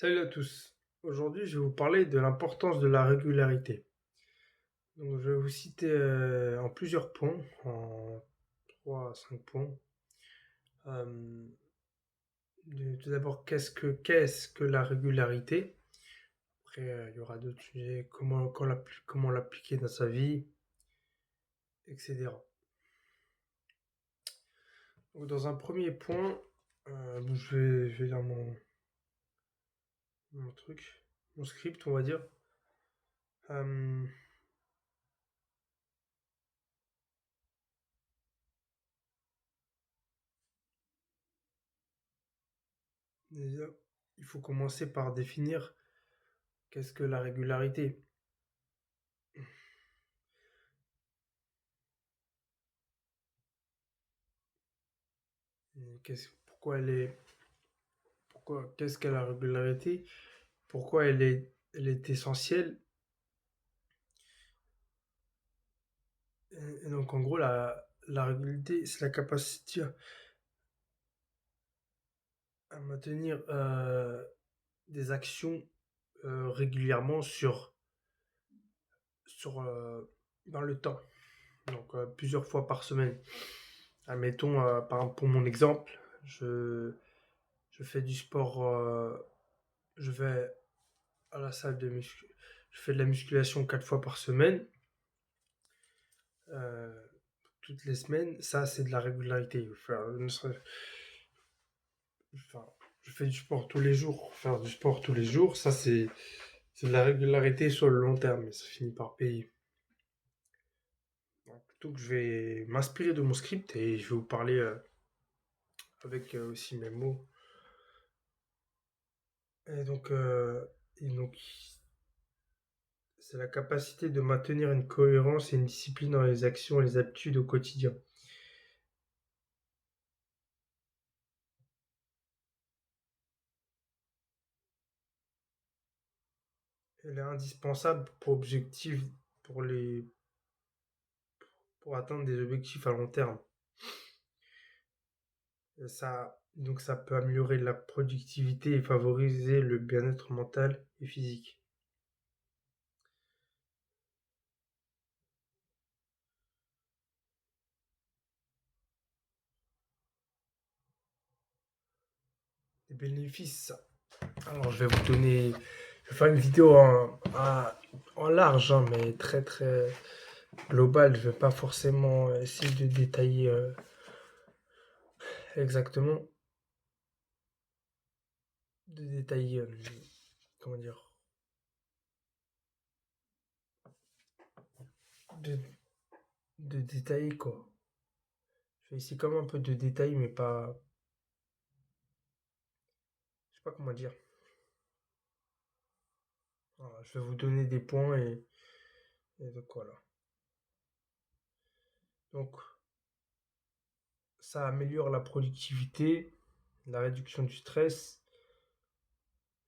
Salut à tous. Aujourd'hui, je vais vous parler de l'importance de la régularité. Donc, je vais vous citer en plusieurs points, en 3 à 5 points. Euh, Tout d'abord, qu'est-ce que la régularité? Après, il y aura d'autres sujets, comment l'appliquer dans sa vie, etc. Donc, dans un premier point, je vais lire mon truc, mon script, on va dire. Euh, Déjà, il faut commencer par définir qu'est-ce que la régularité. Qu'est-ce qu'est la régularité? Pourquoi elle est essentielle? Et donc, en gros, la régularité, c'est la capacité à maintenir des actions régulièrement sur, dans le temps. Donc, plusieurs fois par semaine. Admettons, par exemple, pour mon exemple, je fais du sport, je vais à la salle de muscu, je fais de la musculation 4 fois par semaine. euh, Toutes les semaines, ça c'est de la régularité. Enfin, je fais du sport tous les jours. Faire du sport tous les jours, ça c'est de la régularité sur le long terme, mais ça finit par payer. Donc je vais m'inspirer de mon script et je vais vous parler avec aussi mes mots. Et donc, euh, et donc c'est la capacité de maintenir une cohérence et une discipline dans les actions et les habitudes au quotidien. Elle est indispensable pour les, pour atteindre des objectifs à long terme. Donc ça peut améliorer la productivité et favoriser le bien-être mental et physique. Les bénéfices. Alors je vais faire une vidéo en large, hein, mais très très globale. Je vais pas forcément essayer de détailler exactement, de détailler, comment dire, de, de détailler quoi. Je vais essayer comme un peu de détail, mais pas, je sais pas comment dire. Voilà, je vais vous donner des points et donc voilà. Donc ça améliore la productivité, la réduction du stress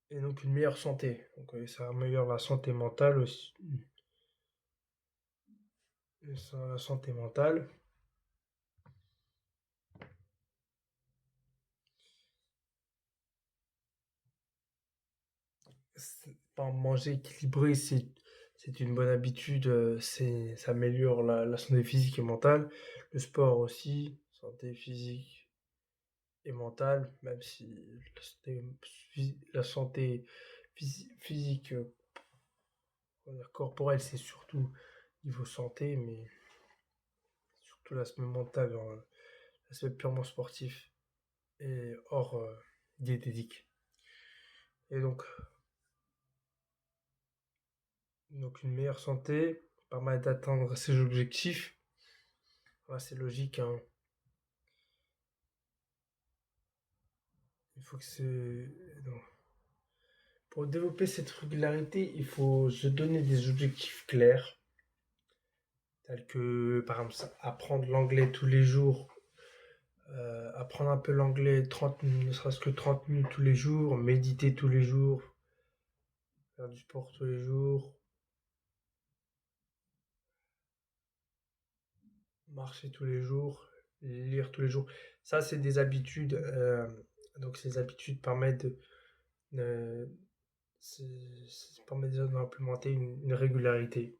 et donc une meilleure santé. Donc ça améliore la santé mentale aussi. La santé mentale. Manger équilibré, c'est une bonne habitude. Ça améliore la santé physique et mentale. Le sport aussi, santé physique et mentale, même si la santé physique, on va dire corporelle, c'est surtout niveau santé, mais surtout l'aspect mental, l'aspect purement sportif et hors diététique. Et donc une meilleure santé permet d'atteindre ses objectifs. Ouais, c'est logique, hein. Il faut que c'est. Non. Pour développer cette régularité, il faut se donner des objectifs clairs, tels que, par exemple, apprendre l'anglais tous les jours, apprendre un peu l'anglais 30 minutes, ne serait-ce que 30 minutes tous les jours, méditer tous les jours, faire du sport tous les jours, marcher tous les jours, lire tous les jours. Ça, c'est des habitudes. Donc, ces habitudes permettent euh, ça permet déjà d'implémenter une régularité.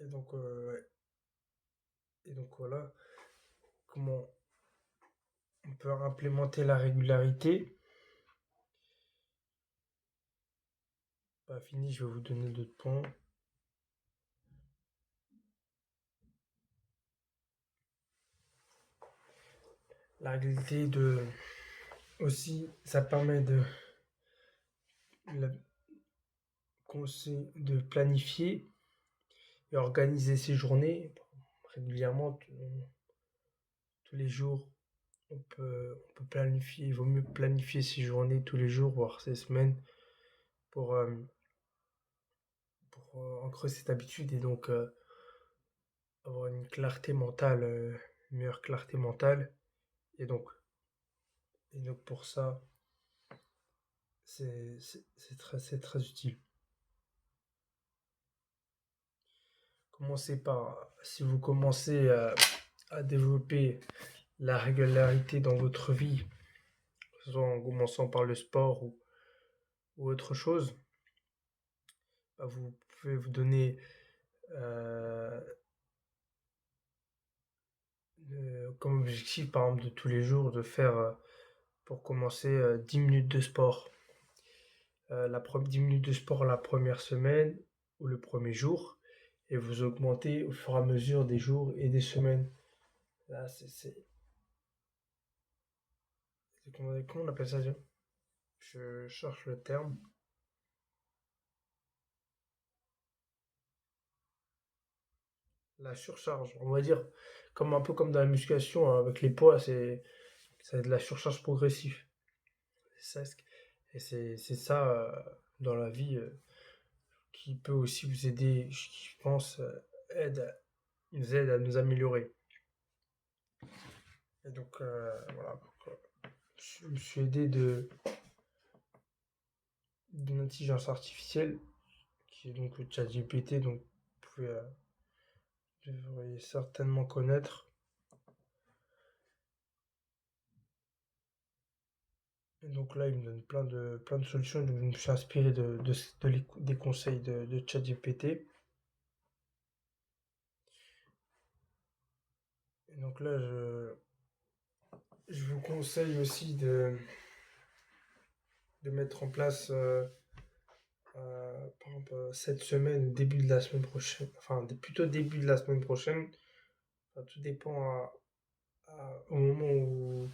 Et donc, ouais. Et donc voilà comment on peut implémenter la régularité. Pas fini, je vais vous donner d'autres points. La régularité aussi, ça permet la- de planifier et organiser ses journées régulièrement tous les jours. On peut planifier, il vaut mieux planifier ses journées tous les jours, voire ses semaines, pour, euh, pour ancrer cette habitude et donc avoir une clarté mentale, une meilleure clarté mentale. Et donc, et donc pour ça, c'est très utile. Si vous commencez à développer la régularité dans votre vie, que ce soit en commençant par le sport ou autre chose, bah, vous pouvez vous donner euh, comme objectif, par exemple, de tous les jours, de faire, pour commencer, 10 minutes de sport. 10 minutes de sport la première semaine ou le premier jour, et vous augmentez au fur et à mesure des jours et des semaines. Là, comment on appelle ça déjà? Je cherche le terme. La surcharge, on va dire, comme un peu comme dans la musculation, hein, avec les poids, c'est de la surcharge progressive. C'est ça, et c'est ça dans la vie qui peut aussi vous aider, je pense, aide, nous aide à nous améliorer. Et donc voilà, donc, je me suis aidé d'une intelligence artificielle qui est donc le ChatGPT, donc vous devriez certainement connaître. Et donc là, il me donne plein de solutions. Donc je me suis inspiré des conseils de ChatGPT. Et donc là, je vous conseille aussi de mettre en place, par exemple, cette semaine, début de la semaine prochaine, enfin plutôt début de la semaine prochaine. Enfin, tout dépend au moment où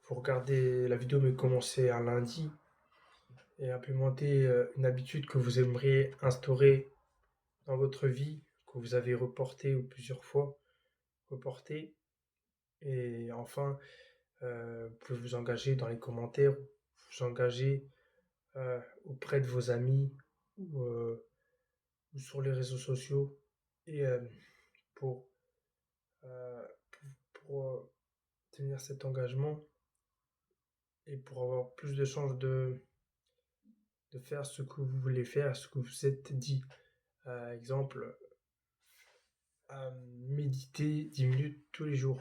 vous regardez la vidéo, mais commencez un lundi et implémenter une habitude que vous aimeriez instaurer dans votre vie, que vous avez reporté ou plusieurs fois reporté. Et enfin, vous pouvez vous engager dans les commentaires, vous engager auprès de vos amis ou sur les réseaux sociaux et pour, euh, pour tenir cet engagement et pour avoir plus de chances de faire ce que vous voulez faire, ce que vous êtes dit. Exemple, méditer 10 minutes tous les jours.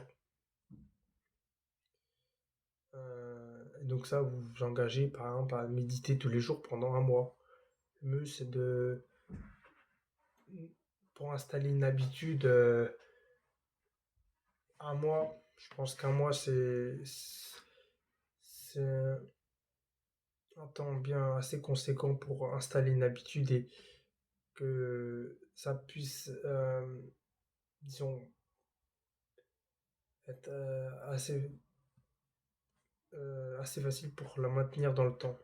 Donc ça, vous vous engagez par exemple à méditer tous les jours pendant un mois. Le mieux, c'est pour installer une habitude, un mois, je pense qu'un mois, c'est un temps bien assez conséquent pour installer une habitude et que ça puisse, disons, être assez facile pour la maintenir dans le temps.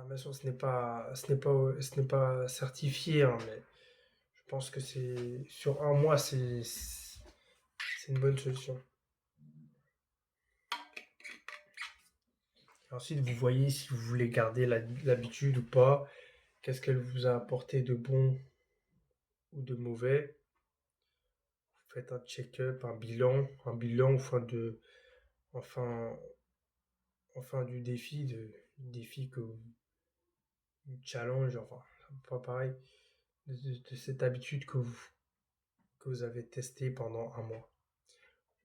Bien sûr, ce n'est pas certifié, hein, mais je pense que c'est sur un mois, c'est une bonne solution. Et ensuite, vous voyez si vous voulez garder l'habitude ou pas, qu'est-ce qu'elle vous a apporté de bon ou de mauvais. Vous faites un check-up, un bilan enfin, enfin du défi du challenge, enfin, pas pareil, de cette habitude que vous avez testée pendant un mois.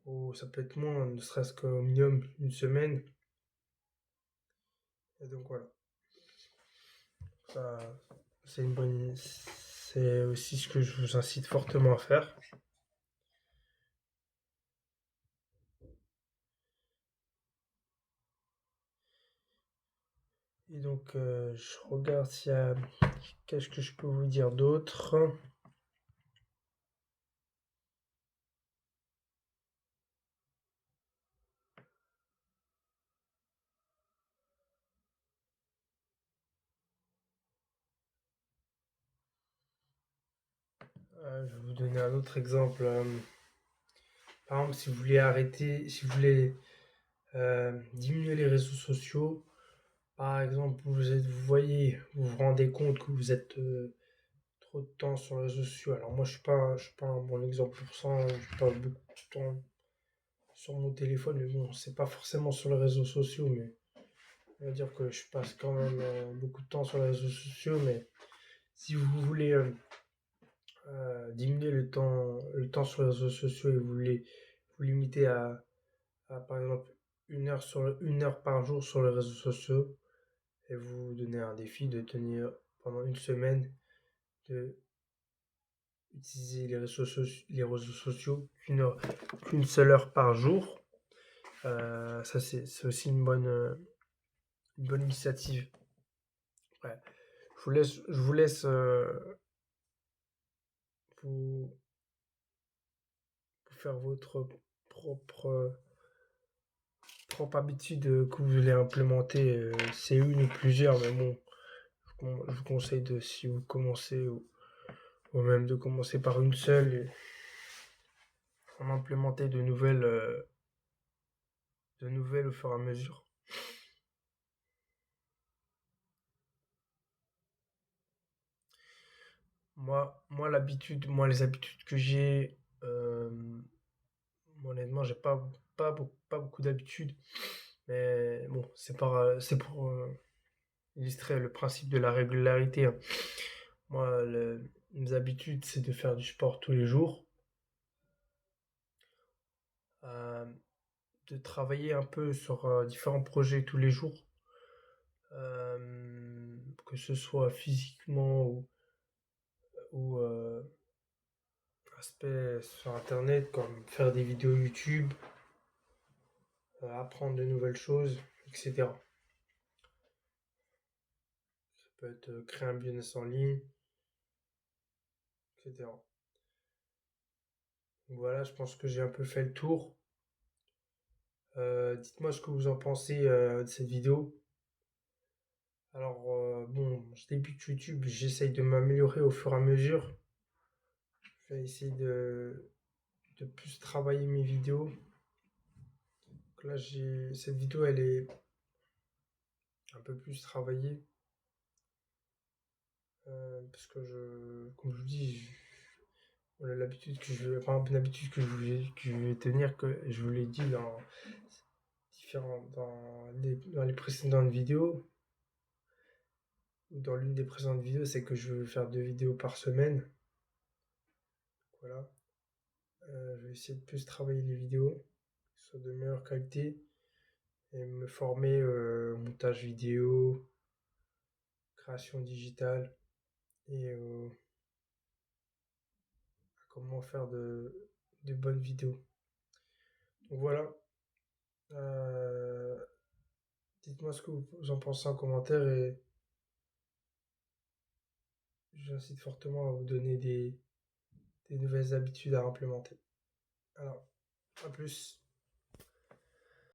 ou ça peut être moins, ne serait-ce qu'au minimum une semaine. Et donc voilà, ça, c'est aussi ce que je vous incite fortement à faire. Et donc, je regarde s'il y a, qu'est-ce que je peux vous dire d'autre. Je vais vous donner un autre exemple. Par exemple, si vous voulez arrêter, si vous voulez diminuer les réseaux sociaux, par exemple, vous voyez, vous vous rendez compte que vous êtes trop de temps sur les réseaux sociaux. Alors moi, je suis pas un bon exemple pour ça, hein. Je passe beaucoup de temps sur mon téléphone, mais bon, c'est pas forcément sur les réseaux sociaux, mais on va dire que je passe quand même beaucoup de temps sur les réseaux sociaux. Mais si vous voulez diminuer le temps sur les réseaux sociaux et vous voulez vous limiter par exemple une heure par jour sur les réseaux sociaux et vous donner un défi de tenir pendant une semaine de utiliser les réseaux sociaux qu'une seule heure par jour. Ça, c'est aussi une bonne initiative. Ouais. Je vous laisse vous, vous faire votre propre, propre habitude que vous voulez implémenter. C'est une ou plusieurs, mais bon, je vous conseille de, si vous commencez, ou même de commencer par une seule et en implémenter de nouvelles au fur et à mesure. Moi, les habitudes que j'ai, honnêtement, j'ai pas beaucoup d'habitudes. Mais bon, c'est pour illustrer le principe de la régularité, hein. Moi, mes habitudes, c'est de faire du sport tous les jours, euh, de travailler un peu sur différents projets tous les jours, que ce soit physiquement ou aspect sur Internet, comme faire des vidéos YouTube, apprendre de nouvelles choses, etc. Ça peut être créer un business en ligne, etc. Voilà, je pense que j'ai un peu fait le tour. Dites-moi ce que vous en pensez de cette vidéo. Alors, bon, je débute YouTube, j'essaye de m'améliorer au fur et à mesure. Je vais essayer de plus travailler mes vidéos. Donc là, cette vidéo, elle est un peu plus travaillée. Parce que comme je vous dis, voilà l'habitude que je, enfin, une habitude que je vais tenir, que je vous l'ai dit dans les précédentes vidéos, ou dans l'une des précédentes vidéos, c'est que je veux faire 2 vidéos par semaine. Voilà. Je vais essayer de plus travailler les vidéos, que ce soit de meilleure qualité, et me former au montage vidéo, création digitale, et à comment faire de bonnes vidéos. Donc voilà. Euh, Dites-moi ce que vous en pensez en commentaire et j'incite fortement à vous donner des nouvelles habitudes à implémenter. Alors, à plus.